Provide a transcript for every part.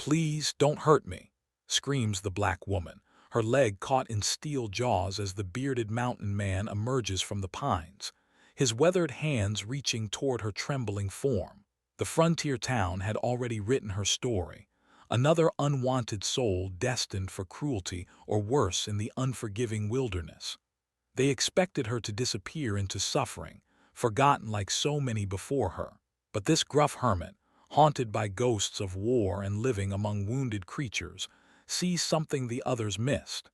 "Please, don't hurt me," screams the black woman, her leg caught in steel jaws as the bearded mountain man emerges from the pines, his weathered hands reaching toward her trembling form. The frontier town had already written her story, another unwanted soul destined for cruelty or worse in the unforgiving wilderness. They expected her to disappear into suffering, forgotten like so many before her. But this gruff hermit, haunted by ghosts of war and living among wounded creatures, sees something the others missed.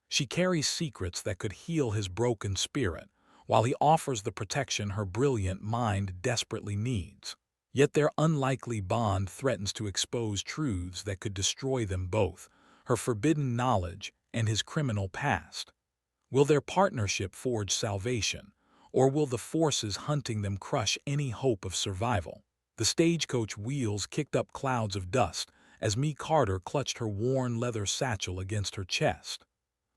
She carries secrets that could heal his broken spirit, while he offers the protection her brilliant mind desperately needs. Yet their unlikely bond threatens to expose truths that could destroy them both, her forbidden knowledge and his criminal past. Will their partnership forge salvation, or will the forces hunting them crush any hope of survival? The stagecoach wheels kicked up clouds of dust as Mee Carter clutched her worn leather satchel against her chest.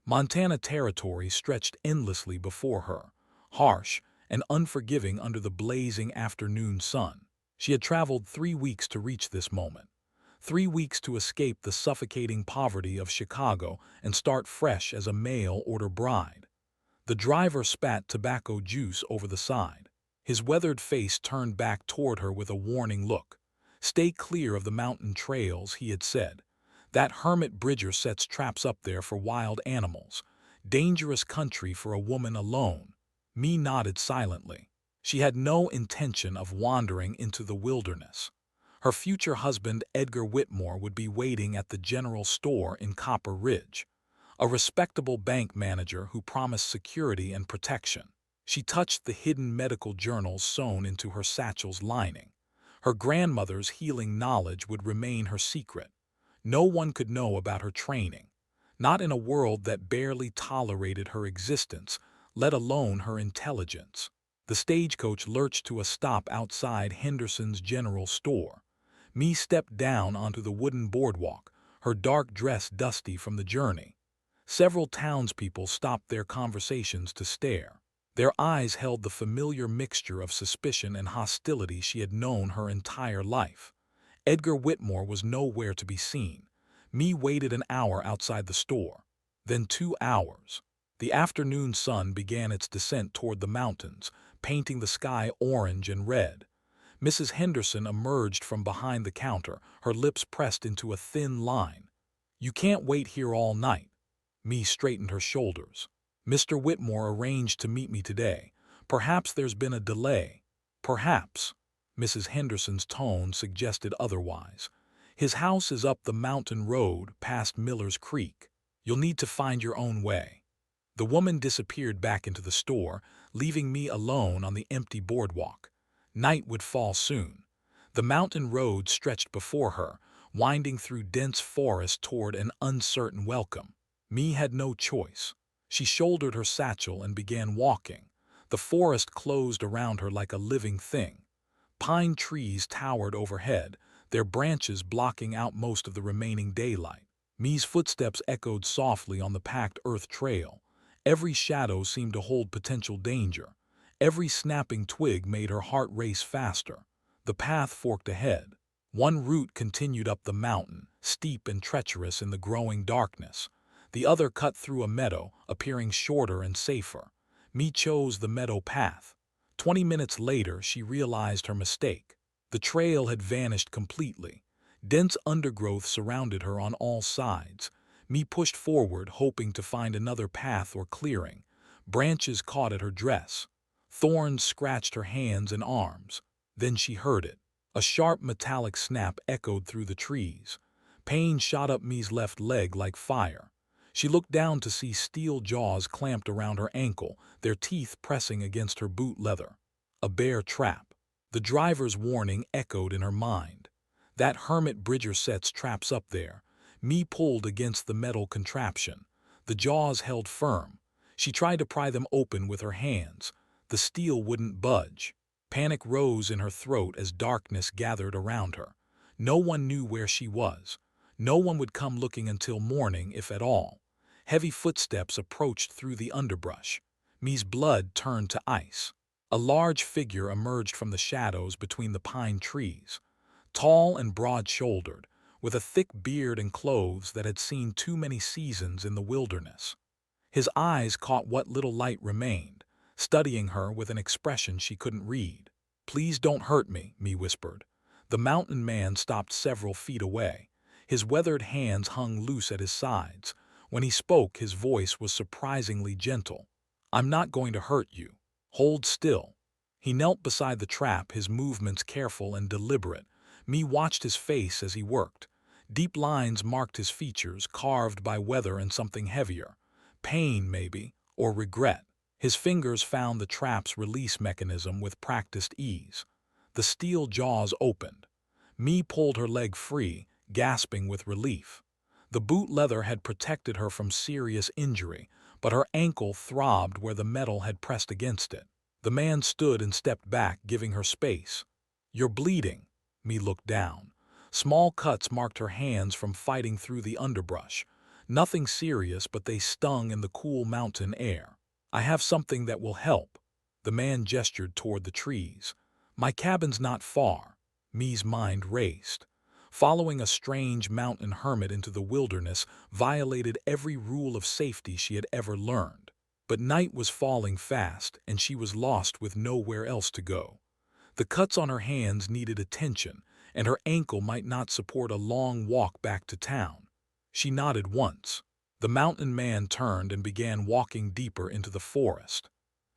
Montana territory stretched endlessly before her, harsh and unforgiving under the blazing afternoon sun. She had traveled 3 weeks to reach this moment, 3 weeks to escape the suffocating poverty of Chicago and start fresh as a mail-order bride. The driver spat tobacco juice over the side. His weathered face turned back toward her with a warning look. "Stay clear of the mountain trails," he had said. "That hermit bridger sets traps up there for wild animals. Dangerous country for a woman alone." Mee nodded silently. She had no intention of wandering into the wilderness. Her future husband, Edgar Whitmore, would be waiting at the general store in Copper Ridge, a respectable bank manager who promised security and protection. She touched the hidden medical journals sewn into her satchel's lining. Her grandmother's healing knowledge would remain her secret. No one could know about her training, not in a world that barely tolerated her existence, let alone her intelligence. The stagecoach lurched to a stop outside Henderson's general store. Mee stepped down onto the wooden boardwalk, her dark dress dusty from the journey. Several townspeople stopped their conversations to stare. Their eyes held the familiar mixture of suspicion and hostility she had known her entire life. Edgar Whitmore was nowhere to be seen. Mee waited an hour outside the store, then 2 hours. The afternoon sun began its descent toward the mountains, painting the sky orange and red. Mrs. Henderson emerged from behind the counter, her lips pressed into a thin line. "You can't wait here all night." Mee straightened her shoulders. "Mr. Whitmore arranged to meet me today. Perhaps there's been a delay." "Perhaps." Mrs. Henderson's tone suggested otherwise. "His house is up the mountain road past Miller's Creek. You'll need to find your own way." The woman disappeared back into the store, leaving me alone on the empty boardwalk. Night would fall soon. The mountain road stretched before her, winding through dense forest toward an uncertain welcome. Mee had no choice. She shouldered her satchel and began walking. The forest closed around her like a living thing. Pine trees towered overhead, their branches blocking out most of the remaining daylight. Mee's footsteps echoed softly on the packed earth trail. Every shadow seemed to hold potential danger. Every snapping twig made her heart race faster. The path forked ahead. One route continued up the mountain, steep and treacherous in the growing darkness. The other cut through a meadow, appearing shorter and safer. Mee chose the meadow path. 20 minutes later, she realized her mistake. The trail had vanished completely. Dense undergrowth surrounded her on all sides. Mee pushed forward, hoping to find another path or clearing. Branches caught at her dress. Thorns scratched her hands and arms. Then she heard it. A sharp metallic snap echoed through the trees. Pain shot up Mee's left leg like fire. She looked down to see steel jaws clamped around her ankle, their teeth pressing against her boot leather. A bear trap. The driver's warning echoed in her mind. That hermit bridger sets traps up there. Mee pulled against the metal contraption. The jaws held firm. She tried to pry them open with her hands. The steel wouldn't budge. Panic rose in her throat as darkness gathered around her. No one knew where she was. No one would come looking until morning, if at all. Heavy footsteps approached through the underbrush. Mee's blood turned to ice. A large figure emerged from the shadows between the pine trees. Tall and broad-shouldered, with a thick beard and clothes that had seen too many seasons in the wilderness. His eyes caught what little light remained, studying her with an expression she couldn't read. "Please don't hurt me," Me whispered. The mountain man stopped several feet away. His weathered hands hung loose at his sides. When he spoke, his voice was surprisingly gentle. "I'm not going to hurt you. Hold still." He knelt beside the trap, his movements careful and deliberate. Me watched his face as he worked. Deep lines marked his features, carved by weather and something heavier. Pain, maybe, or regret. His fingers found the trap's release mechanism with practiced ease. The steel jaws opened. Me pulled her leg free, gasping with relief. The boot leather had protected her from serious injury, but her ankle throbbed where the metal had pressed against it. The man stood and stepped back, giving her space. "You're bleeding." Me looked down. Small cuts marked her hands from fighting through the underbrush. Nothing serious, but they stung in the cool mountain air. "I have something that will help." The man gestured toward the trees. "My cabin's not far." Me's mind raced. Following a strange mountain hermit into the wilderness violated every rule of safety she had ever learned. But night was falling fast, and she was lost with nowhere else to go. The cuts on her hands needed attention, and her ankle might not support a long walk back to town. She nodded once. The mountain man turned and began walking deeper into the forest.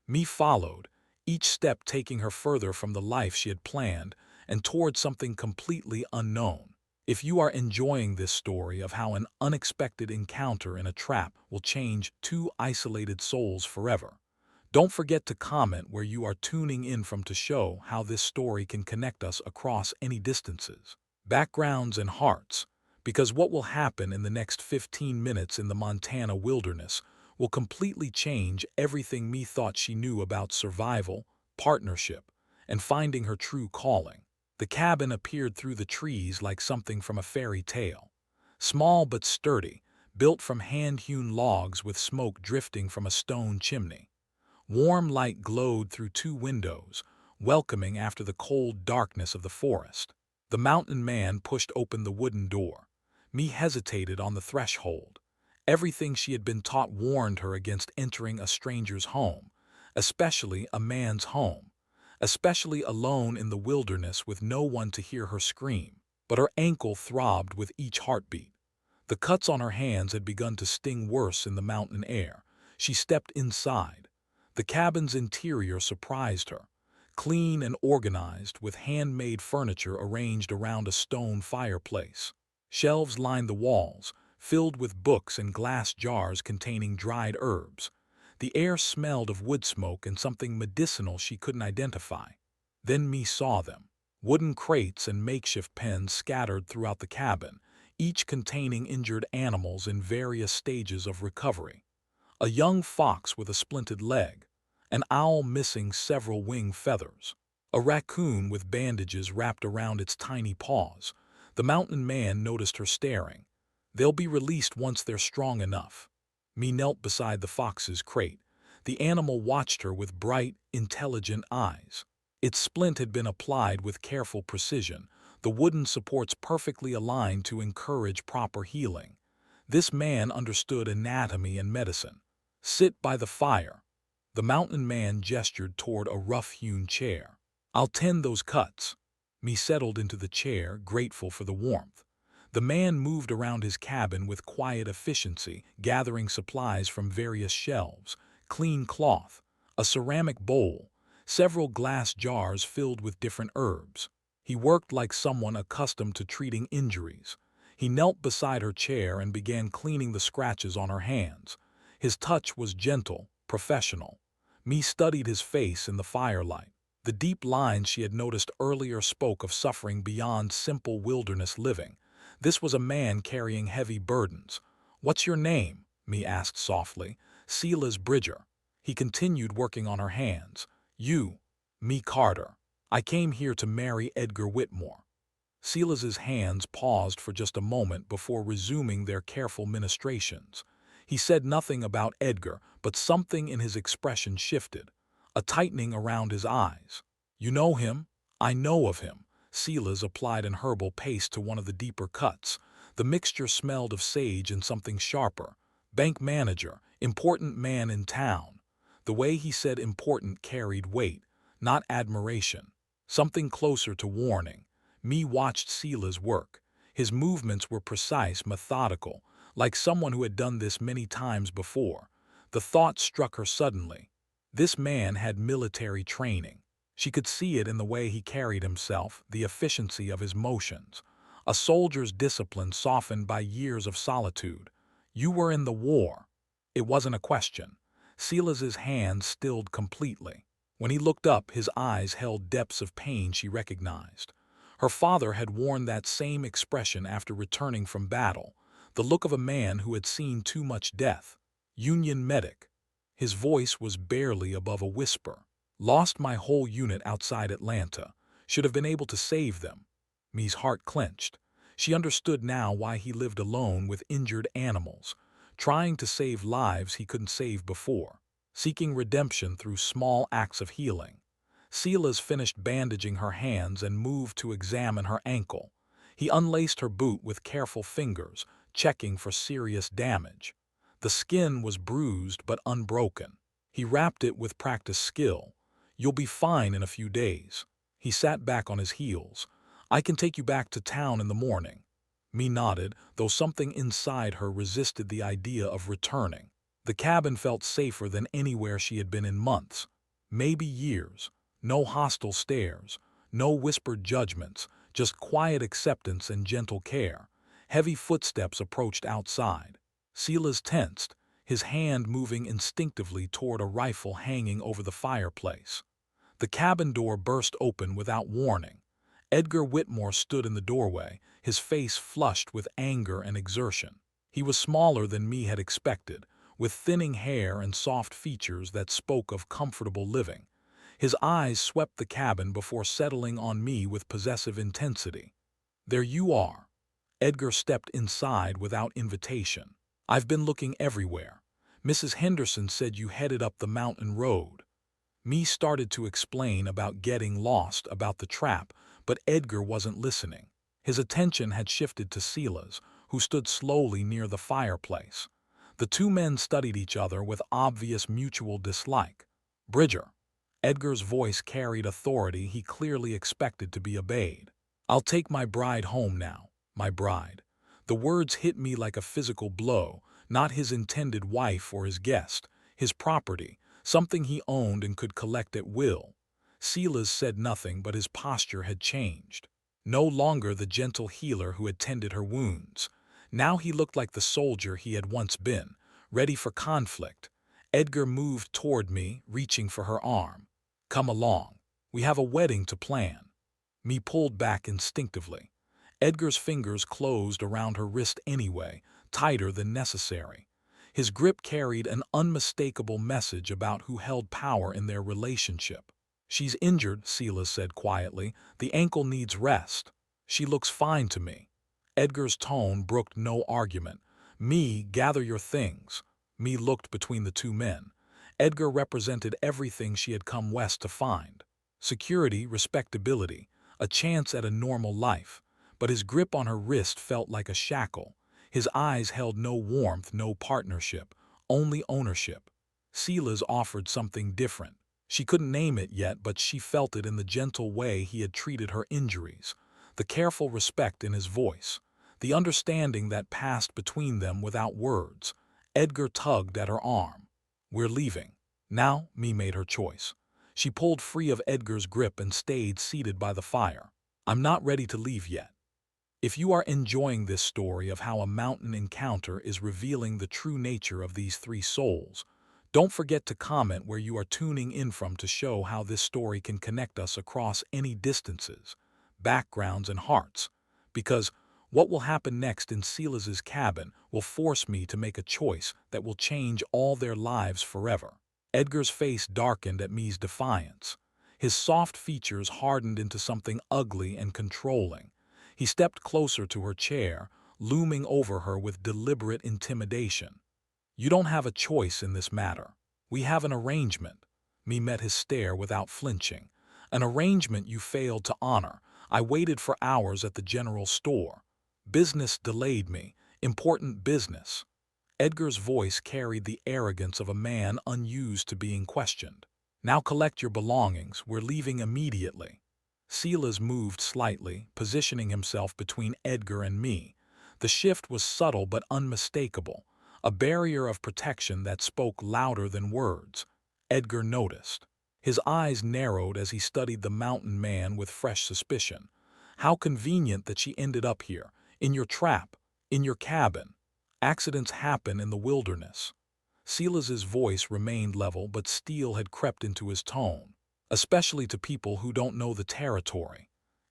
Me followed, each step taking her further from the life she had planned and toward something completely unknown. If you are enjoying this story of how an unexpected encounter in a trap will change two isolated souls forever, don't forget to comment where you are tuning in from to show how this story can connect us across any distances, backgrounds, and hearts, because what will happen in the next 15 minutes in the Montana wilderness will completely change everything Me thought she knew about survival, partnership, and finding her true calling. The cabin appeared through the trees like something from a fairy tale. Small but sturdy, built from hand-hewn logs with smoke drifting from a stone chimney. Warm light glowed through two windows, welcoming after the cold darkness of the forest. The mountain man pushed open the wooden door. Me hesitated on the threshold. Everything she had been taught warned her against entering a stranger's home, especially a man's home, especially alone in the wilderness with no one to hear her scream. But her ankle throbbed with each heartbeat. The cuts on her hands had begun to sting worse in the mountain air. She stepped inside. The cabin's interior surprised her. Clean and organized, with handmade furniture arranged around a stone fireplace. Shelves lined the walls, filled with books and glass jars containing dried herbs. The air smelled of wood smoke and something medicinal she couldn't identify. Then Me saw them. Wooden crates and makeshift pens scattered throughout the cabin, each containing injured animals in various stages of recovery. A young fox with a splinted leg, an owl missing several wing feathers, a raccoon with bandages wrapped around its tiny paws. The mountain man noticed her staring. "They'll be released once they're strong enough." Me knelt beside the fox's crate. The animal watched her with bright, intelligent eyes. Its splint had been applied with careful precision, the wooden supports perfectly aligned to encourage proper healing. This man understood anatomy and medicine. "Sit by the fire." The mountain man gestured toward a rough-hewn chair. "I'll tend those cuts." Me settled into the chair, grateful for the warmth. The man moved around his cabin with quiet efficiency, gathering supplies from various shelves: clean cloth, a ceramic bowl, several glass jars filled with different herbs. He worked like someone accustomed to treating injuries. He knelt beside her chair and began cleaning the scratches on her hands. His touch was gentle, professional. Me studied his face in the firelight. The deep lines she had noticed earlier spoke of suffering beyond simple wilderness living. This was a man carrying heavy burdens. "What's your name?" Me asked softly. "Silas Bridger." He continued working on her hands. "You." "Me Carter. I came here to marry Edgar Whitmore." Silas's hands paused for just a moment before resuming their careful ministrations. He said nothing about Edgar, but something in his expression shifted, a tightening around his eyes. "You know him?" "I know of him." Silas applied an herbal paste to one of the deeper cuts. The mixture smelled of sage and something sharper. Bank manager, important man in town. The way he said important carried weight, not admiration. Something closer to warning. Me watched Silas work. His movements were precise, methodical, like someone who had done this many times before. The thought struck her suddenly. This man had military training. She could see it in the way he carried himself, the efficiency of his motions. A soldier's discipline softened by years of solitude. You were in the war. It wasn't a question. Silas's hands stilled completely. When he looked up, his eyes held depths of pain she recognized. Her father had worn that same expression after returning from battle, the look of a man who had seen too much death. Union medic. His voice was barely above a whisper. Lost my whole unit outside Atlanta. Should have been able to save them. Me's heart clenched. She understood now why he lived alone with injured animals, trying to save lives he couldn't save before, seeking redemption through small acts of healing. Silas finished bandaging her hands and moved to examine her ankle. He unlaced her boot with careful fingers, checking for serious damage. The skin was bruised but unbroken. He wrapped it with practiced skill. You'll be fine in a few days. He sat back on his heels. I can take you back to town in the morning. Me nodded, though something inside her resisted the idea of returning. The cabin felt safer than anywhere she had been in months, maybe years. No hostile stares, no whispered judgments, just quiet acceptance and gentle care. Heavy footsteps approached outside. Silas tensed, his hand moving instinctively toward a rifle hanging over the fireplace. The cabin door burst open without warning. Edgar Whitmore stood in the doorway, his face flushed with anger and exertion. He was smaller than me had expected, with thinning hair and soft features that spoke of comfortable living. His eyes swept the cabin before settling on me with possessive intensity. There you are. Edgar stepped inside without invitation. I've been looking everywhere. Mrs. Henderson said you headed up the mountain road. Me started to explain about getting lost, about the trap, but Edgar wasn't listening. His attention had shifted to Silas, who stood slowly near the fireplace. The two men studied each other with obvious mutual dislike. Bridger. Edgar's voice carried authority he clearly expected to be obeyed. I'll take my bride home now, my bride. The words hit me like a physical blow, not his intended wife or his guest, his property, something he owned and could collect at will. Silas said nothing, but his posture had changed. No longer the gentle healer who had tended her wounds. Now he looked like the soldier he had once been, ready for conflict. Edgar moved toward me, reaching for her arm. Come along. We have a wedding to plan. Me pulled back instinctively. Edgar's fingers closed around her wrist anyway, tighter than necessary. His grip carried an unmistakable message about who held power in their relationship. She's injured, Silas said quietly. The ankle needs rest. She looks fine to me. Edgar's tone brooked no argument. Me, gather your things. Me looked between the two men. Edgar represented everything she had come west to find. Security, respectability, a chance at a normal life. But his grip on her wrist felt like a shackle. His eyes held no warmth, no partnership, only ownership. Silas offered something different. She couldn't name it yet, but she felt it in the gentle way he had treated her injuries, the careful respect in his voice, the understanding that passed between them without words. Edgar tugged at her arm. We're leaving. Now, Me made her choice. She pulled free of Edgar's grip and stayed seated by the fire. I'm not ready to leave yet. If you are enjoying this story of how a mountain encounter is revealing the true nature of these three souls, don't forget to comment where you are tuning in from to show how this story can connect us across any distances, backgrounds, and hearts. Because what will happen next in Silas's cabin will force me to make a choice that will change all their lives forever. Edgar's face darkened at Me's defiance. His soft features hardened into something ugly and controlling. He stepped closer to her chair, looming over her with deliberate intimidation. You don't have a choice in this matter. We have an arrangement. Me met his stare without flinching. An arrangement you failed to honor, I waited for hours at the general store. Business delayed me. Important business. Edgar's voice carried the arrogance of a man unused to being questioned. Now collect your belongings, we're leaving immediately. Silas moved slightly, positioning himself between Edgar and me. The shift was subtle but unmistakable, a barrier of protection that spoke louder than words. Edgar noticed. His eyes narrowed as he studied the mountain man with fresh suspicion. How convenient that she ended up here, in your trap, in your cabin. Accidents happen in the wilderness. Silas's voice remained level, but steel had crept into his tone. Especially to people who don't know the territory.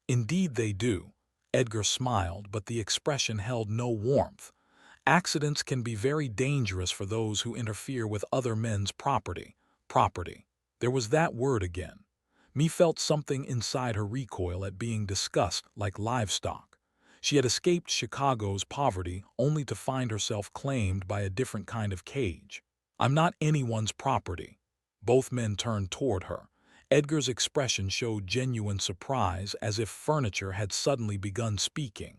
Indeed they do. Edgar smiled, but the expression held no warmth. Accidents can be very dangerous for those who interfere with other men's property. Property. There was that word again. Me felt something inside her recoil at being discussed like livestock. She had escaped Chicago's poverty only to find herself claimed by a different kind of cage. I'm not anyone's property. Both men turned toward her. Edgar's expression showed genuine surprise, as if furniture had suddenly begun speaking.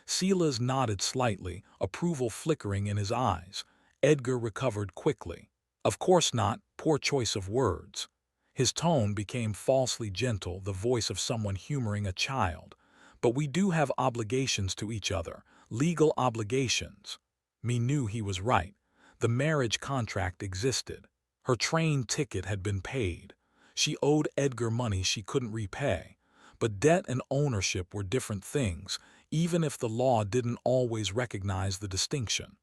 Silas nodded slightly, approval flickering in his eyes. Edgar recovered quickly. Of course not, poor choice of words. His tone became falsely gentle, the voice of someone humoring a child. But we do have obligations to each other, legal obligations. Me knew he was right. The marriage contract existed. Her train ticket had been paid. She owed Edgar money she couldn't repay. But debt and ownership were different things, even if the law didn't always recognize the distinction.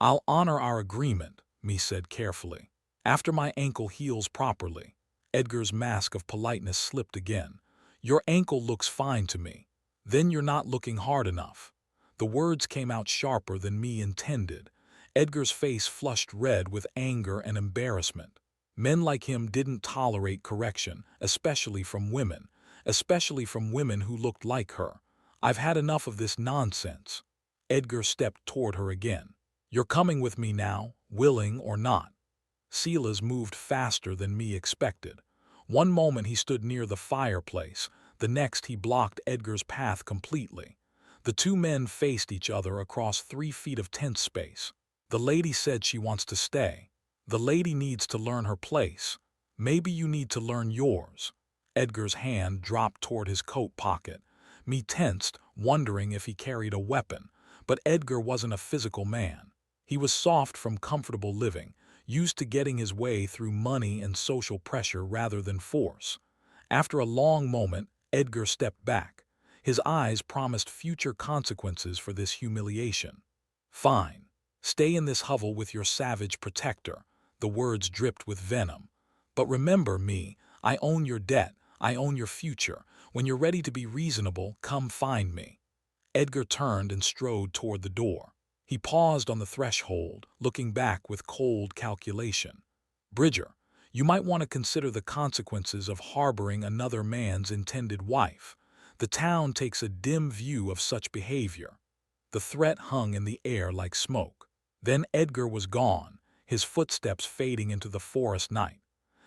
I'll honor our agreement, me said carefully. After my ankle heals properly. Edgar's mask of politeness slipped again. Your ankle looks fine to me. Then you're not looking hard enough. The words came out sharper than me intended. Edgar's face flushed red with anger and embarrassment. Men like him didn't tolerate correction, especially from women who looked like her. I've had enough of this nonsense. Edgar stepped toward her again. You're coming with me now, willing or not. Silas moved faster than me expected. One moment he stood near the fireplace, the next he blocked Edgar's path completely. The two men faced each other across 3 feet of tent space. The lady said she wants to stay. The lady needs to learn her place. Maybe you need to learn yours. Edgar's hand dropped toward his coat pocket. Me tensed, wondering if he carried a weapon. But Edgar wasn't a physical man. He was soft from comfortable living, used to getting his way through money and social pressure rather than force. After a long moment, Edgar stepped back. His eyes promised future consequences for this humiliation. Fine. Stay in this hovel with your savage protector. The words dripped with venom. But remember me, I own your debt, I own your future. When you're ready to be reasonable, come find me. Edgar turned and strode toward the door. He paused on the threshold, looking back with cold calculation. Bridger, you might want to consider the consequences of harboring another man's intended wife. The town takes a dim view of such behavior. The threat hung in the air like smoke. Then Edgar was gone, his footsteps fading into the forest night.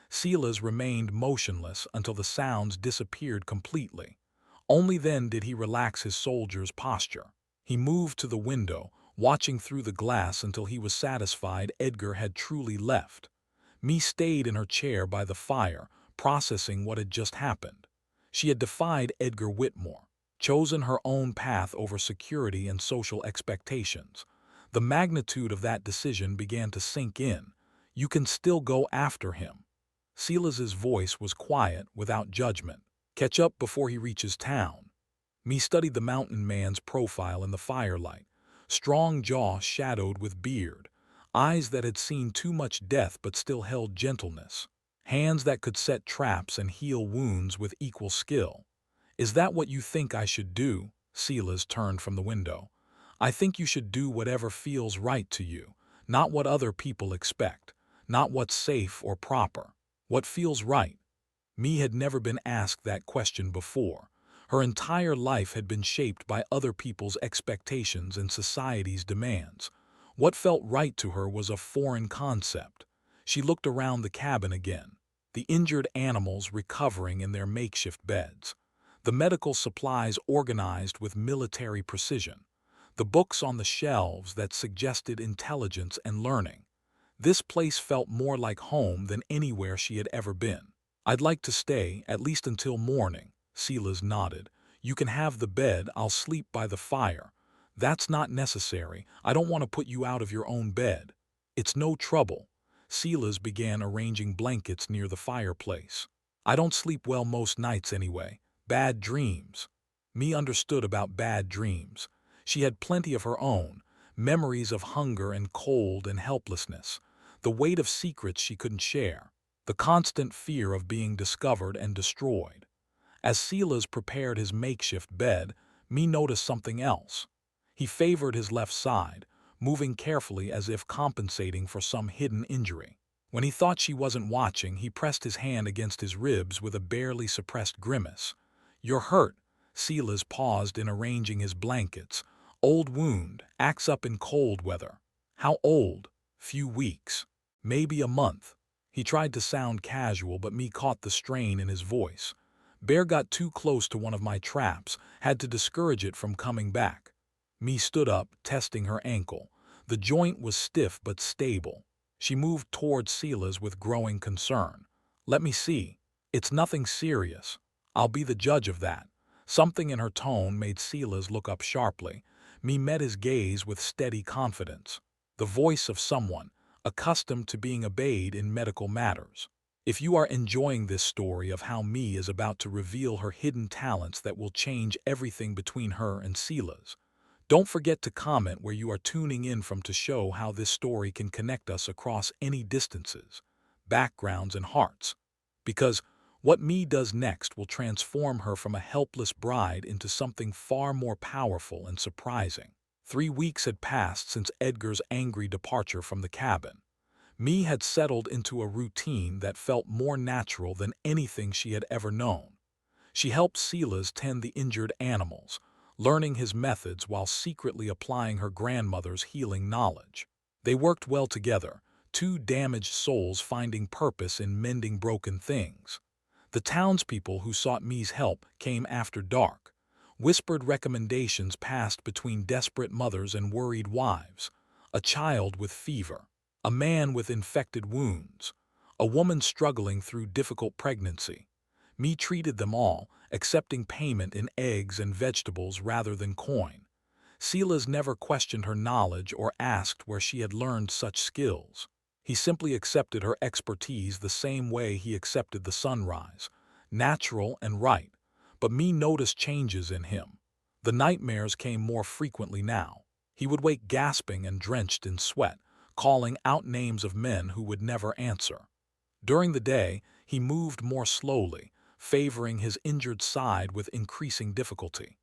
Silas remained motionless until the sounds disappeared completely. Only then did he relax his soldier's posture. He moved to the window, watching through the glass until he was satisfied Edgar had truly left. Me stayed in her chair by the fire, processing what had just happened. She had defied Edgar Whitmore, chosen her own path over security and social expectations. The magnitude of that decision began to sink in. You can still go after him. Silas's voice was quiet, without judgment. Catch up before he reaches town. Me studied the mountain man's profile in the firelight. Strong jaw shadowed with beard. Eyes that had seen too much death but still held gentleness. Hands that could set traps and heal wounds with equal skill. Is that what you think I should do? Silas turned from the window. I think you should do whatever feels right to you, not what other people expect, not what's safe or proper. What feels right? Me had never been asked that question before. Her entire life had been shaped by other people's expectations and society's demands. What felt right to her was a foreign concept. She looked around the cabin again, the injured animals recovering in their makeshift beds. The medical supplies organized with military precision. The books on the shelves that suggested intelligence and learning. This place felt more like home than anywhere she had ever been. "I'd like to stay, at least until morning," Silas nodded. "You can have the bed, I'll sleep by the fire." "That's not necessary. I don't want to put you out of your own bed." "It's no trouble." Silas began arranging blankets near the fireplace. "I don't sleep well most nights anyway. Bad dreams." Me understood about bad dreams. She had plenty of her own, memories of hunger and cold and helplessness, the weight of secrets she couldn't share, the constant fear of being discovered and destroyed. As Silas prepared his makeshift bed, me noticed something else. He favored his left side, moving carefully as if compensating for some hidden injury. When he thought she wasn't watching, he pressed his hand against his ribs with a barely suppressed grimace. "You're hurt." Silas paused in arranging his blankets. "Old wound, acts up in cold weather." "How old?" "Few weeks. Maybe a month." He tried to sound casual, but me caught the strain in his voice. "Bear got too close to one of my traps, had to discourage it from coming back." Me stood up, testing her ankle. The joint was stiff but stable. She moved towards Silas with growing concern. "Let me see." "It's nothing serious." "I'll be the judge of that." Something in her tone made Silas look up sharply. Me met his gaze with steady confidence. The voice of someone accustomed to being obeyed in medical matters. If you are enjoying this story of how Me is about to reveal her hidden talents that will change everything between her and Silas, don't forget to comment where you are tuning in from to show how this story can connect us across any distances, backgrounds, and hearts. Because what Me does next will transform her from a helpless bride into something far more powerful and surprising. 3 weeks had passed since Edgar's angry departure from the cabin. Me had settled into a routine that felt more natural than anything she had ever known. She helped Silas tend the injured animals, learning his methods while secretly applying her grandmother's healing knowledge. They worked well together, two damaged souls finding purpose in mending broken things. The townspeople who sought Me's help came after dark. Whispered recommendations passed between desperate mothers and worried wives. A child with fever, a man with infected wounds, a woman struggling through difficult pregnancy. Me treated them all, accepting payment in eggs and vegetables rather than coin. Silas never questioned her knowledge or asked where she had learned such skills. He simply accepted her expertise the same way he accepted the sunrise, natural and right. But Me noticed changes in him. The nightmares came more frequently now. He would wake gasping and drenched in sweat, calling out names of men who would never answer. During the day, he moved more slowly, favoring his injured side with increasing difficulty.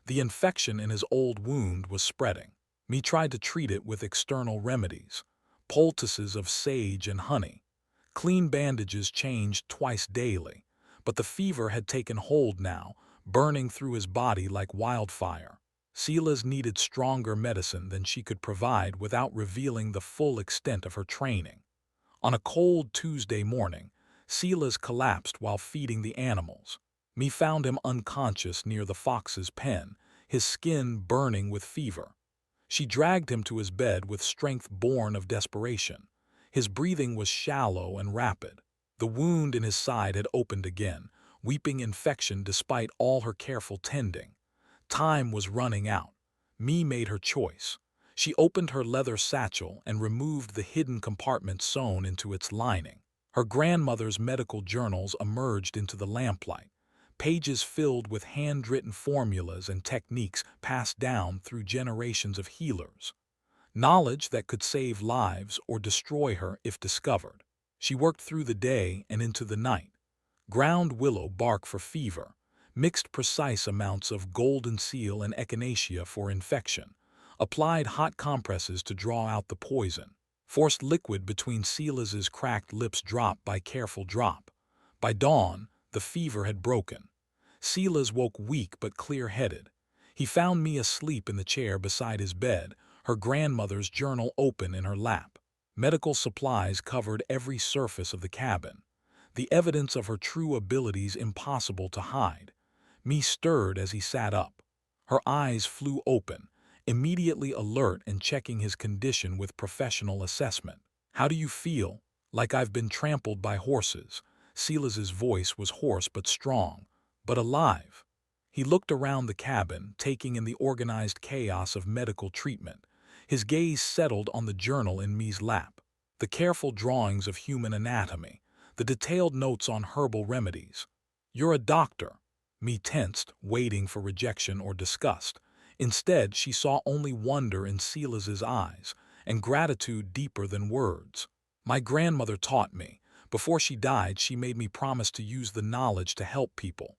The infection in his old wound was spreading. Me tried to treat it with external remedies, poultices of sage and honey. Clean bandages changed twice daily, but the fever had taken hold now, burning through his body like wildfire. Silas needed stronger medicine than she could provide without revealing the full extent of her training. On a cold Tuesday morning, Silas collapsed while feeding the animals. Me found him unconscious near the fox's pen, his skin burning with fever. She dragged him to his bed with strength born of desperation. His breathing was shallow and rapid. The wound in his side had opened again, weeping infection despite all her careful tending. Time was running out. Me made her choice. She opened her leather satchel and removed the hidden compartment sewn into its lining. Her grandmother's medical journals emerged into the lamplight, pages filled with handwritten formulas and techniques passed down through generations of healers. Knowledge that could save lives or destroy her if discovered. She worked through the day and into the night. Ground willow bark for fever, mixed precise amounts of golden seal and echinacea for infection, applied hot compresses to draw out the poison, forced liquid between Silas's cracked lips drop by careful drop. By dawn, the fever had broken. Silas woke weak but clear-headed. He found me asleep in the chair beside his bed, her grandmother's journal open in her lap. Medical supplies covered every surface of the cabin, the evidence of her true abilities impossible to hide. Me stirred as he sat up. Her eyes flew open, immediately alert and checking his condition with professional assessment. "How do you feel?" "Like I've been trampled by horses." Silas's voice was hoarse but strong, but alive. He looked around the cabin, taking in the organized chaos of medical treatment. His gaze settled on the journal in Me's lap. The careful drawings of human anatomy, the detailed notes on herbal remedies. "You're a doctor." Me tensed, waiting for rejection or disgust. Instead, she saw only wonder in Silas's eyes, and gratitude deeper than words. "My grandmother taught me. Before she died, she made me promise to use the knowledge to help people."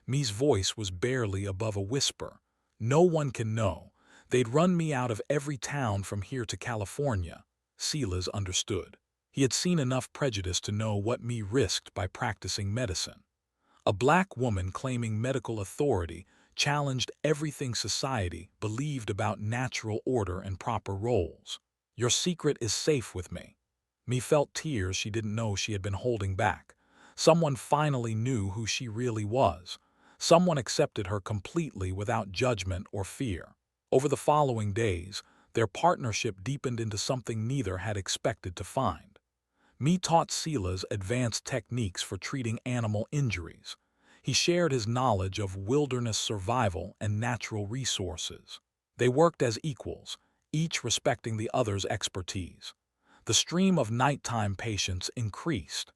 Me's voice was barely above a whisper. "No one can know. They'd run me out of every town from here to California." Silas understood. He had seen enough prejudice to know what Me risked by practicing medicine. A black woman claiming medical authority challenged everything society believed about natural order and proper roles. "Your secret is safe with me." Me felt tears she didn't know she had been holding back. Someone finally knew who she really was. Someone accepted her completely without judgment or fear. Over the following days, their partnership deepened into something neither had expected to find. Me taught Silas advanced techniques for treating animal injuries. He shared his knowledge of wilderness survival and natural resources. They worked as equals, each respecting the other's expertise. The stream of nighttime patients increased.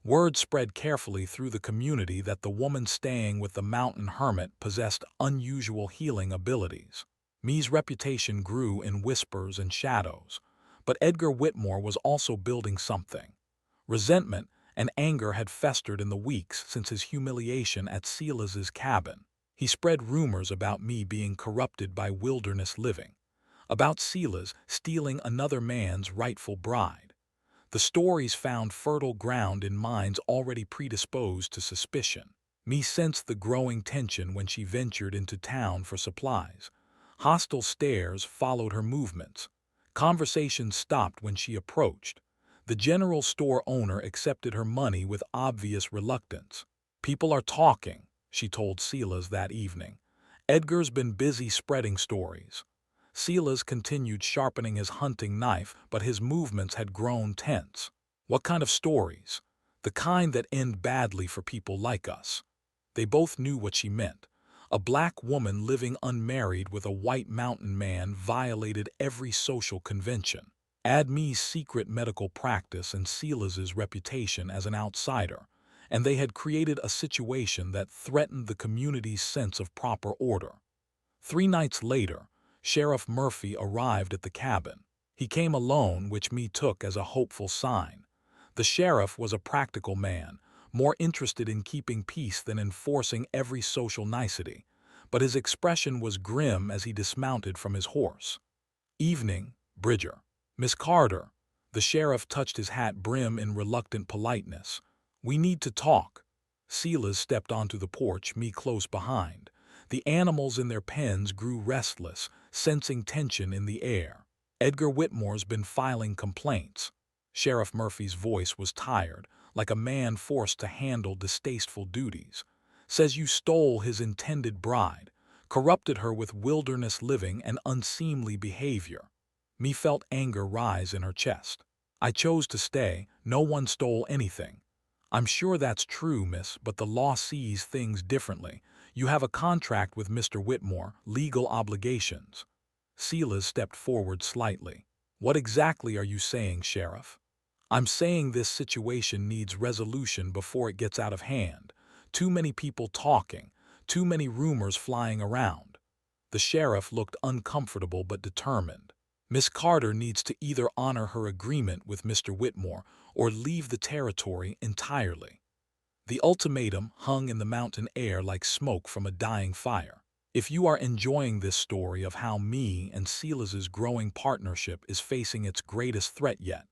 Word spread carefully through the community that the woman staying with the mountain hermit possessed unusual healing abilities. Me's reputation grew in whispers and shadows. But Edgar Whitmore was also building something. Resentment and anger had festered in the weeks since his humiliation at Silas's cabin. He spread rumors about Me being corrupted by wilderness living, about Silas stealing another man's rightful bride. The stories found fertile ground in minds already predisposed to suspicion. Me sensed the growing tension when she ventured into town for supplies. Hostile stares followed her movements. Conversations stopped when she approached. The general store owner accepted her money with obvious reluctance. "People are talking," she told Silas that evening. "Edgar's been busy spreading stories." Silas continued sharpening his hunting knife, but his movements had grown tense. "What kind of stories?" "The kind that end badly for people like us." They both knew what she meant. A black woman living unmarried with a white mountain man violated every social convention. Add Me's secret medical practice and Silas's reputation as an outsider, and they had created a situation that threatened the community's sense of proper order. 3 nights later, Sheriff Murphy arrived at the cabin. He came alone, which Me took as a hopeful sign. The sheriff was a practical man, more interested in keeping peace than enforcing every social nicety, but his expression was grim as he dismounted from his horse. "Evening, Bridger." "Miss Carter." The sheriff touched his hat brim in reluctant politeness. "We need to talk." Silas stepped onto the porch, Me close behind. The animals in their pens grew restless, sensing tension in the air. "Edgar Whitmore's been filing complaints." Sheriff Murphy's voice was tired, like a man forced to handle distasteful duties. "Says you stole his intended bride, corrupted her with wilderness living and unseemly behavior." Me felt anger rise in her chest. "I chose to stay. No one stole anything." "I'm sure that's true, miss, but the law sees things differently. You have a contract with Mr. Whitmore, legal obligations." Silas stepped forward slightly. "What exactly are you saying, Sheriff?" "I'm saying this situation needs resolution before it gets out of hand. Too many people talking, too many rumors flying around." The sheriff looked uncomfortable but determined. "Miss Carter needs to either honor her agreement with Mr. Whitmore or leave the territory entirely." The ultimatum hung in the mountain air like smoke from a dying fire. If you are enjoying this story of how Me and Silas's growing partnership is facing its greatest threat yet,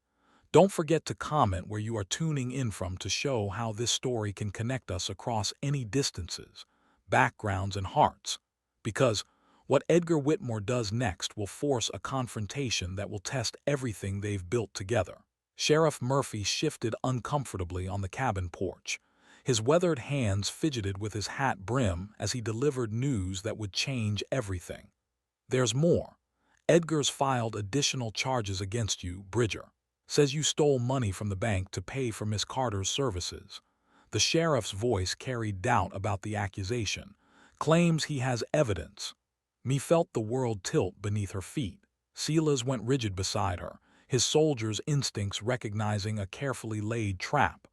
don't forget to comment where you are tuning in from to show how this story can connect us across any distances, backgrounds, and hearts. Because what Edgar Whitmore does next will force a confrontation that will test everything they've built together. Sheriff Murphy shifted uncomfortably on the cabin porch. His weathered hands fidgeted with his hat brim as he delivered news that would change everything. "There's more. Edgar's filed additional charges against you, Bridger. Says you stole money from the bank to pay for Miss Carter's services." The sheriff's voice carried doubt about the accusation. "Claims he has evidence." Me felt the world tilt beneath her feet. Silas went rigid beside her, his soldier's instincts recognizing a carefully laid trap.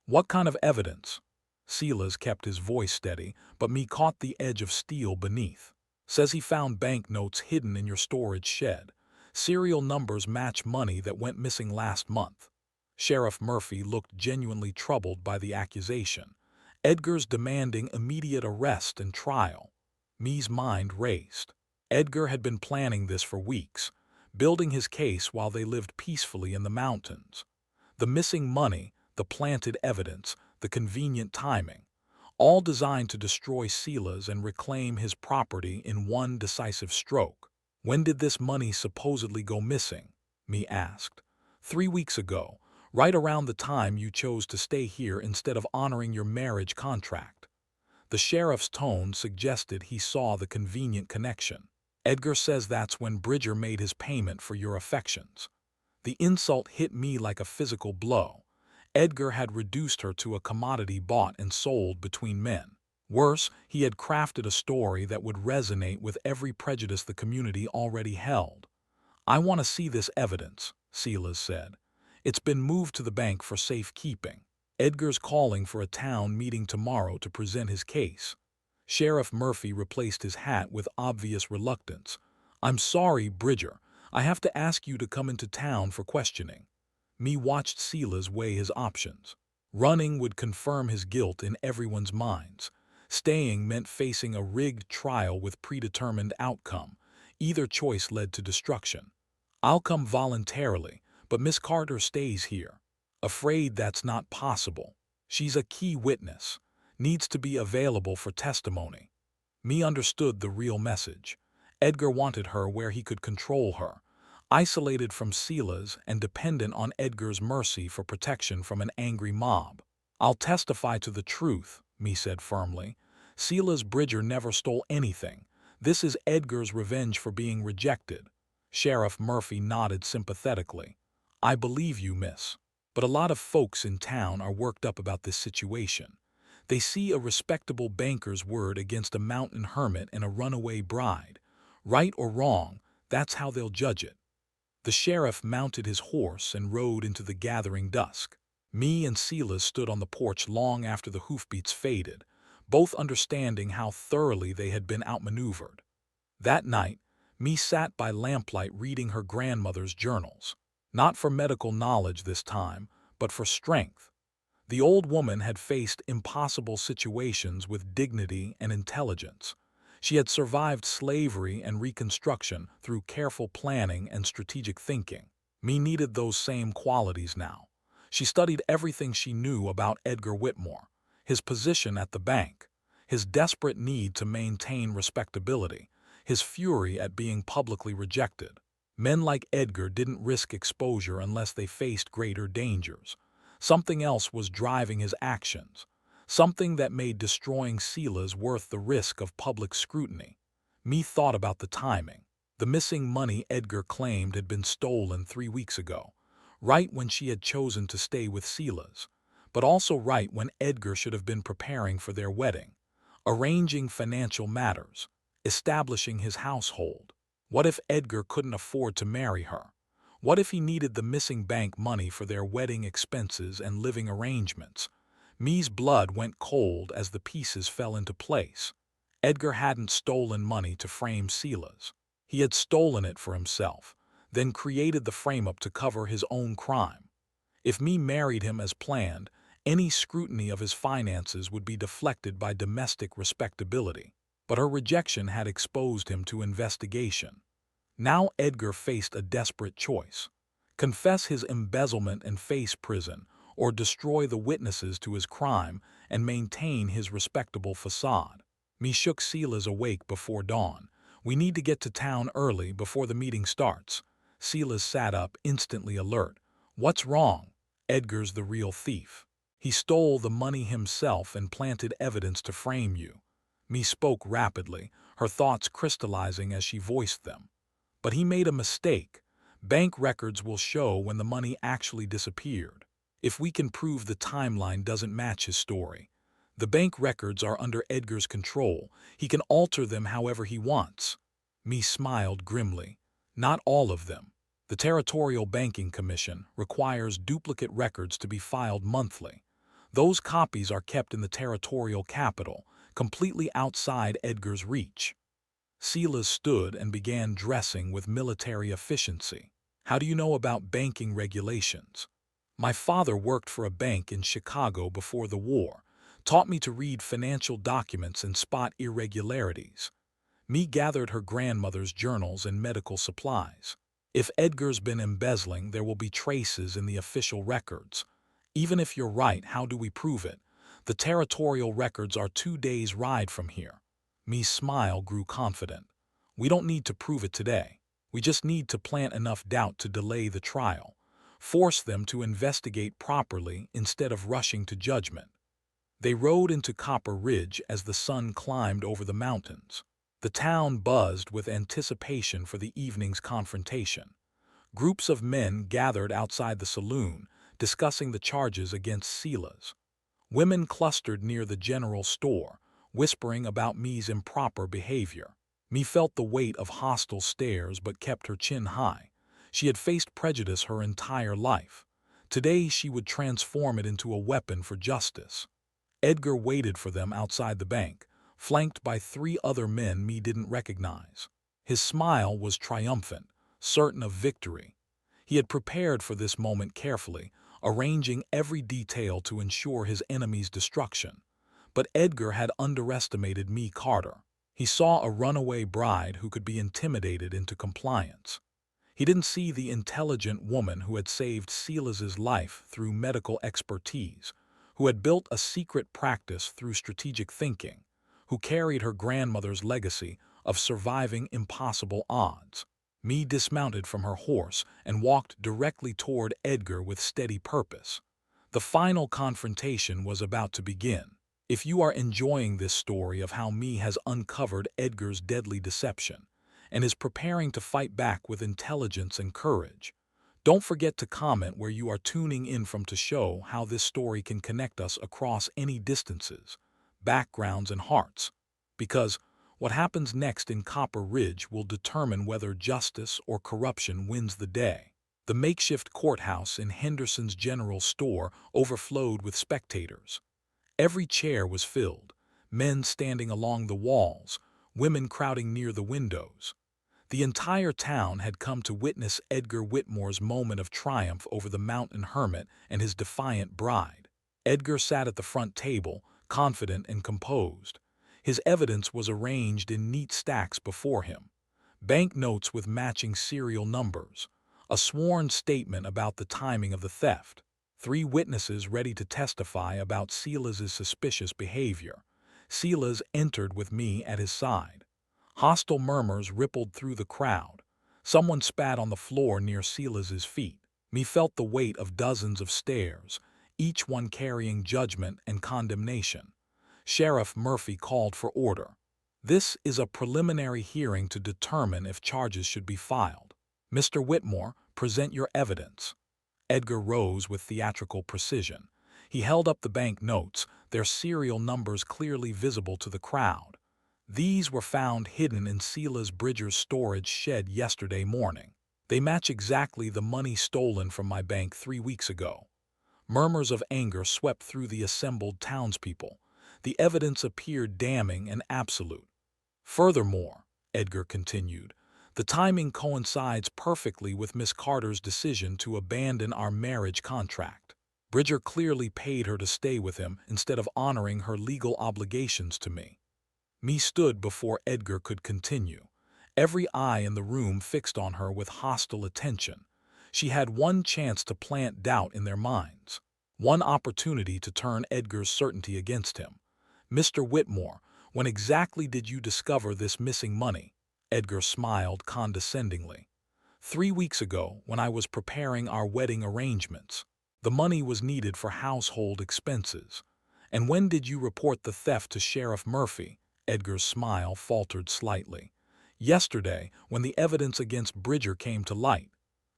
"What kind of evidence?" Silas kept his voice steady, but me caught the edge of steel beneath. "Says he found banknotes hidden in your storage shed. Serial numbers match money that went missing last month." Sheriff Murphy looked genuinely troubled by the accusation. Edgar's demanding immediate arrest and trial. Me's mind raced. Edgar had been planning this for weeks, building his case while they lived peacefully in the mountains. The missing money, the planted evidence, the convenient timing, all designed to destroy Silas and reclaim his property in one decisive stroke. "When did this money supposedly go missing?" Me asked. "3 weeks ago, right around the time you chose to stay here instead of honoring your marriage contract." The sheriff's tone suggested he saw the convenient connection. "Edgar says that's when Bridger made his payment for your affections." The insult hit me like a physical blow. Edgar had reduced her to a commodity bought and sold between men. Worse, he had crafted a story that would resonate with every prejudice the community already held. "I want to see this evidence," Silas said. "It's been moved to the bank for safekeeping. Edgar's calling for a town meeting tomorrow to present his case." Sheriff Murphy replaced his hat with obvious reluctance. "I'm sorry, Bridger. I have to ask you to come into town for questioning." Me watched Silas weigh his options. Running would confirm his guilt in everyone's minds. Staying meant facing a rigged trial with predetermined outcome. Either choice led to destruction. "I'll come voluntarily, but Miss Carter stays here." "Afraid that's not possible. She's a key witness. Needs to be available for testimony." Me understood the real message. Edgar wanted her where he could control her, isolated from Silas and dependent on Edgar's mercy for protection from an angry mob. "I'll testify to the truth," Me said firmly. "Silas Bridger never stole anything. This is Edgar's revenge for being rejected." Sheriff Murphy nodded sympathetically. "I believe you, miss. But a lot of folks in town are worked up about this situation. They see a respectable banker's word against a mountain hermit and a runaway bride. Right or wrong, that's how they'll judge it." The sheriff mounted his horse and rode into the gathering dusk. Me and Silas stood on the porch long after the hoofbeats faded, both understanding how thoroughly they had been outmaneuvered. That night, Me sat by lamplight reading her grandmother's journals. Not for medical knowledge this time, but for strength. The old woman had faced impossible situations with dignity and intelligence. She had survived slavery and Reconstruction through careful planning and strategic thinking. Me needed those same qualities now. She studied everything she knew about Edgar Whitmore, his position at the bank, his desperate need to maintain respectability, his fury at being publicly rejected. Men like Edgar didn't risk exposure unless they faced greater dangers. Something else was driving his actions. Something that made destroying Silas worth the risk of public scrutiny. Me thought about the timing. The missing money Edgar claimed had been stolen 3 weeks ago, right when she had chosen to stay with Silas, but also right when Edgar should have been preparing for their wedding, arranging financial matters, establishing his household. What if Edgar couldn't afford to marry her? What if he needed the missing bank money for their wedding expenses and living arrangements? Me's blood went cold as the pieces fell into place. Edgar hadn't stolen money to frame Silas. He had stolen it for himself, then created the frame-up to cover his own crime. If Me married him as planned, any scrutiny of his finances would be deflected by domestic respectability. But her rejection had exposed him to investigation. Now Edgar faced a desperate choice: confess his embezzlement and face prison, or destroy the witnesses to his crime and maintain his respectable facade. Me shook Silas awake before dawn. "We need to get to town early before the meeting starts." Silas sat up, instantly alert. "What's wrong?" "Edgar's the real thief. He stole the money himself and planted evidence to frame you. Me spoke rapidly, her thoughts crystallizing as she voiced them. But he made a mistake. Bank records will show when the money actually disappeared. If we can prove the timeline doesn't match his story. The bank records are under Edgar's control. He can alter them however he wants. Me smiled grimly. Not all of them. The Territorial Banking Commission requires duplicate records to be filed monthly. Those copies are kept in the territorial capital, completely outside Edgar's reach. Silas stood and began dressing with military efficiency. How do you know about banking regulations? My father worked for a bank in Chicago before the war, taught me to read financial documents and spot irregularities. Me gathered her grandmother's journals and medical supplies. If Edgar's been embezzling, there will be traces in the official records. Even if you're right, how do we prove it? The territorial records are 2 days' ride from here. Me's smile grew confident. We don't need to prove it today. We just need to plant enough doubt to delay the trial. Force them to investigate properly instead of rushing to judgment. They rode into Copper Ridge as the sun climbed over the mountains. The town buzzed with anticipation for the evening's confrontation. Groups of men gathered outside the saloon, discussing the charges against Silas. Women clustered near the general store, whispering about Me's improper behavior. Me felt the weight of hostile stares but kept her chin high. She had faced prejudice her entire life. Today she would transform it into a weapon for justice. Edgar waited for them outside the bank, flanked by 3 other men Me didn't recognize. His smile was triumphant, certain of victory. He had prepared for this moment carefully, arranging every detail to ensure his enemy's destruction. But Edgar had underestimated Me Carter. He saw a runaway bride who could be intimidated into compliance. He didn't see the intelligent woman who had saved Silas's life through medical expertise, who had built a secret practice through strategic thinking, who carried her grandmother's legacy of surviving impossible odds. Me dismounted from her horse and walked directly toward Edgar with steady purpose. The final confrontation was about to begin. If you are enjoying this story of how Me has uncovered Edgar's deadly deception and is preparing to fight back with intelligence and courage, don't forget to comment where you are tuning in from to show how this story can connect us across any distances, backgrounds, and hearts. Because what happens next in Copper Ridge will determine whether justice or corruption wins the day. The makeshift courthouse in Henderson's General Store overflowed with spectators. Every chair was filled, men standing along the walls, women crowding near the windows. The entire town had come to witness Edgar Whitmore's moment of triumph over the mountain hermit and his defiant bride. Edgar sat at the front table, confident and composed. His evidence was arranged in neat stacks before him. Bank notes with matching serial numbers, a sworn statement about the timing of the theft, 3 witnesses ready to testify about Silas's suspicious behavior. Silas entered with Me at his side. Hostile murmurs rippled through the crowd. Someone spat on the floor near Silas's feet. Me felt the weight of dozens of stares, each one carrying judgment and condemnation. Sheriff Murphy called for order. This is a preliminary hearing to determine if charges should be filed. Mr. Whitmore, present your evidence. Edgar rose with theatrical precision. He held up the bank notes, their serial numbers clearly visible to the crowd. These were found hidden in Silas Bridger's storage shed yesterday morning. They match exactly the money stolen from my bank 3 weeks ago. Murmurs of anger swept through the assembled townspeople. The evidence appeared damning and absolute. Furthermore, Edgar continued, the timing coincides perfectly with Miss Carter's decision to abandon our marriage contract. Bridger clearly paid her to stay with him instead of honoring her legal obligations to me. Me stood before Edgar could continue, every eye in the room fixed on her with hostile attention. She had one chance to plant doubt in their minds, one opportunity to turn Edgar's certainty against him. Mr. Whitmore, when exactly did you discover this missing money? Edgar smiled condescendingly. 3 weeks ago, when I was preparing our wedding arrangements. The money was needed for household expenses. And when did you report the theft to Sheriff Murphy? Edgar's smile faltered slightly. Yesterday, when the evidence against Bridger came to light.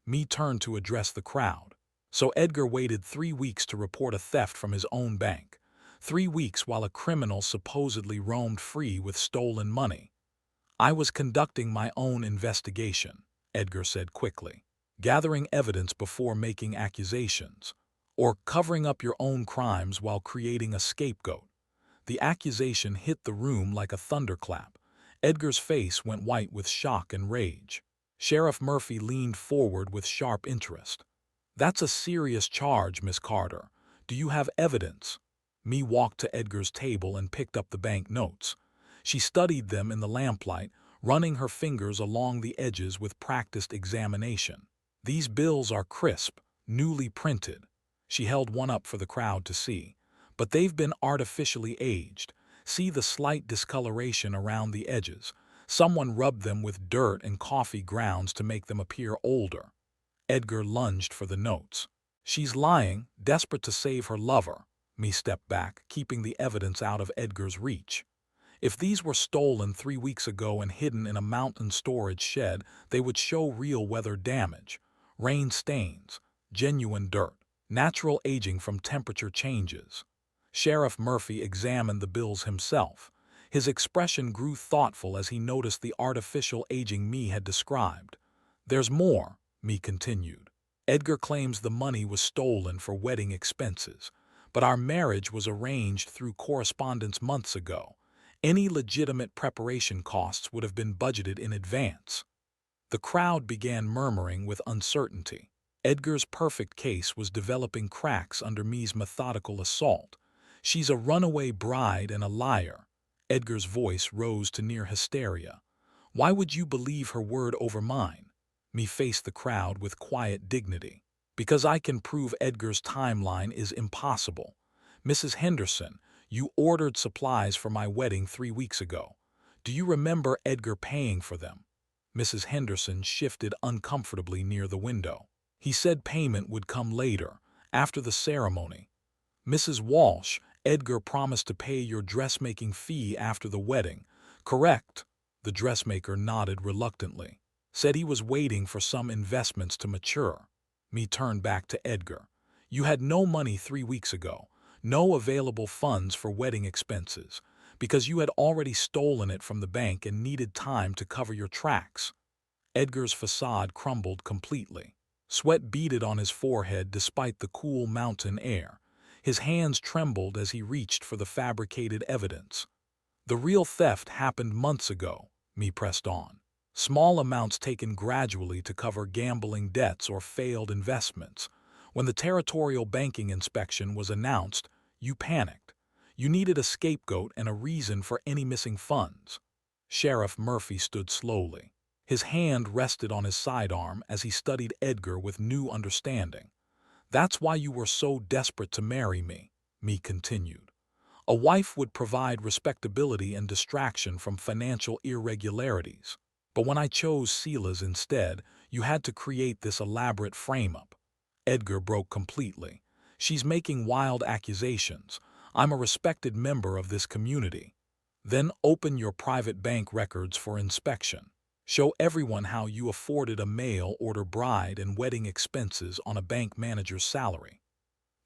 Me turned to address the crowd. So Edgar waited 3 weeks to report a theft from his own bank. 3 weeks while a criminal supposedly roamed free with stolen money. I was conducting my own investigation, Edgar said quickly. Gathering evidence before making accusations. Or covering up your own crimes while creating a scapegoat. The accusation hit the room like a thunderclap. Edgar's face went white with shock and rage. Sheriff Murphy leaned forward with sharp interest. That's a serious charge, Miss Carter. Do you have evidence? Me walked to Edgar's table and picked up the bank notes. She studied them in the lamplight, running her fingers along the edges with practiced examination. These bills are crisp, newly printed. She held one up for the crowd to see. But they've been artificially aged. See the slight discoloration around the edges. Someone rubbed them with dirt and coffee grounds to make them appear older. Edgar lunged for the notes. She's lying, desperate to save her lover. Me stepped back, keeping the evidence out of Edgar's reach. If these were stolen 3 weeks ago and hidden in a mountain storage shed, they would show real weather damage. Rain stains, genuine dirt, natural aging from temperature changes. Sheriff Murphy examined the bills himself. His expression grew thoughtful as he noticed the artificial aging Me had described. There's more, Me continued. Edgar claims the money was stolen for wedding expenses, but our marriage was arranged through correspondence months ago. Any legitimate preparation costs would have been budgeted in advance. The crowd began murmuring with uncertainty. Edgar's perfect case was developing cracks under Me's methodical assault. She's a runaway bride and a liar. Edgar's voice rose to near hysteria. Why would you believe her word over mine? Me faced the crowd with quiet dignity. Because I can prove Edgar's timeline is impossible. Mrs. Henderson, you ordered supplies for my wedding 3 weeks ago. Do you remember Edgar paying for them? Mrs. Henderson shifted uncomfortably near the window. He said payment would come later, after the ceremony. Mrs. Walsh, Edgar promised to pay your dressmaking fee after the wedding. Correct? The dressmaker nodded reluctantly. Said he was waiting for some investments to mature. Me turned back to Edgar. You had no money 3 weeks ago. No available funds for wedding expenses, because you had already stolen it from the bank and needed time to cover your tracks. Edgar's facade crumbled completely. Sweat beaded on his forehead despite the cool mountain air. His hands trembled as he reached for the fabricated evidence. The real theft happened months ago, Me pressed on. Small amounts taken gradually to cover gambling debts or failed investments. When the territorial banking inspection was announced, you panicked. You needed a scapegoat and a reason for any missing funds. Sheriff Murphy stood slowly. His hand rested on his sidearm as he studied Edgar with new understanding. That's why you were so desperate to marry me, Me continued. A wife would provide respectability and distraction from financial irregularities. But when I chose Sela's instead, you had to create this elaborate frame-up. Edgar broke completely. She's making wild accusations. I'm a respected member of this community. Then open your private bank records for inspection. Show everyone how you afforded a mail-order bride and wedding expenses on a bank manager's salary.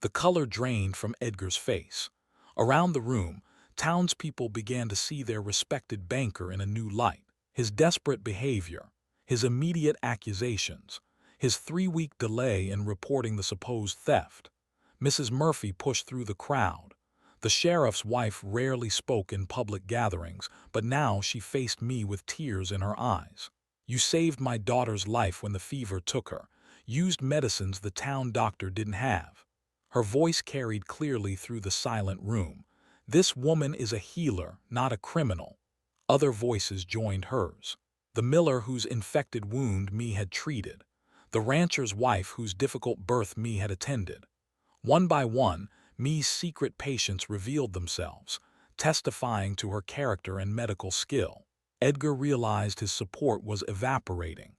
The color drained from Edgar's face. Around the room, townspeople began to see their respected banker in a new light. His desperate behavior, his immediate accusations, his 3-week delay in reporting the supposed theft. Mrs. Murphy pushed through the crowd. The sheriff's wife rarely spoke in public gatherings, but now she faced me with tears in her eyes. You saved my daughter's life when the fever took her, used medicines the town doctor didn't have. Her voice carried clearly through the silent room. This woman is a healer, not a criminal. Other voices joined hers. The miller whose infected wound Me had treated. The rancher's wife whose difficult birth Me had attended. One by one, Me's secret patients revealed themselves, testifying to her character and medical skill. Edgar realized his support was evaporating.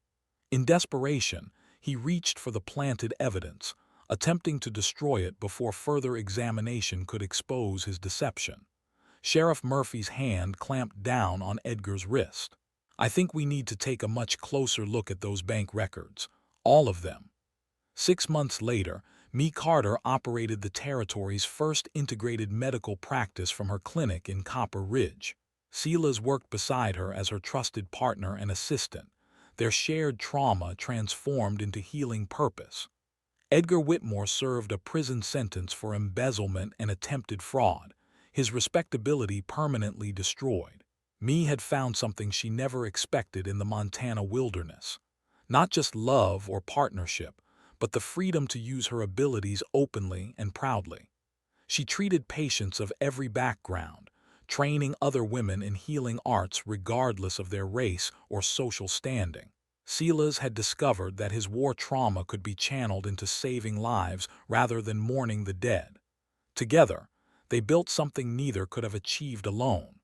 In desperation, he reached for the planted evidence, attempting to destroy it before further examination could expose his deception. Sheriff Murphy's hand clamped down on Edgar's wrist. "I think we need to take a much closer look at those bank records. All of them." 6 months later, Mee Carter operated the territory's first integrated medical practice from her clinic in Copper Ridge. Silas worked beside her as her trusted partner and assistant, their shared trauma transformed into healing purpose. Edgar Whitmore served a prison sentence for embezzlement and attempted fraud, his respectability permanently destroyed. Mee had found something she never expected in the Montana wilderness. Not just love or partnership, but the freedom to use her abilities openly and proudly. She treated patients of every background, training other women in healing arts regardless of their race or social standing. Silas had discovered that his war trauma could be channeled into saving lives rather than mourning the dead. Together, they built something neither could have achieved alone.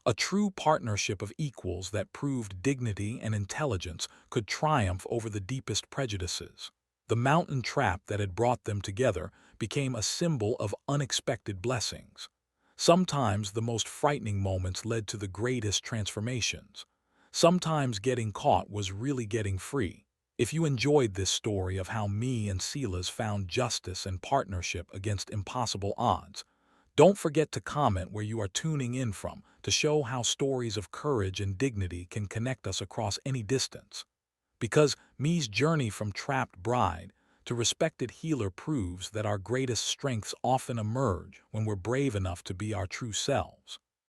A true partnership of equals that proved dignity and intelligence could triumph over the deepest prejudices. The mountain trap that had brought them together became a symbol of unexpected blessings. Sometimes the most frightening moments led to the greatest transformations. Sometimes getting caught was really getting free. If you enjoyed this story of how Mee and Silas found justice and partnership against impossible odds, don't forget to comment where you are tuning in from to show how stories of courage and dignity can connect us across any distance. Because Mee's journey from trapped bride to respected healer proves that our greatest strengths often emerge when we're brave enough to be our true selves.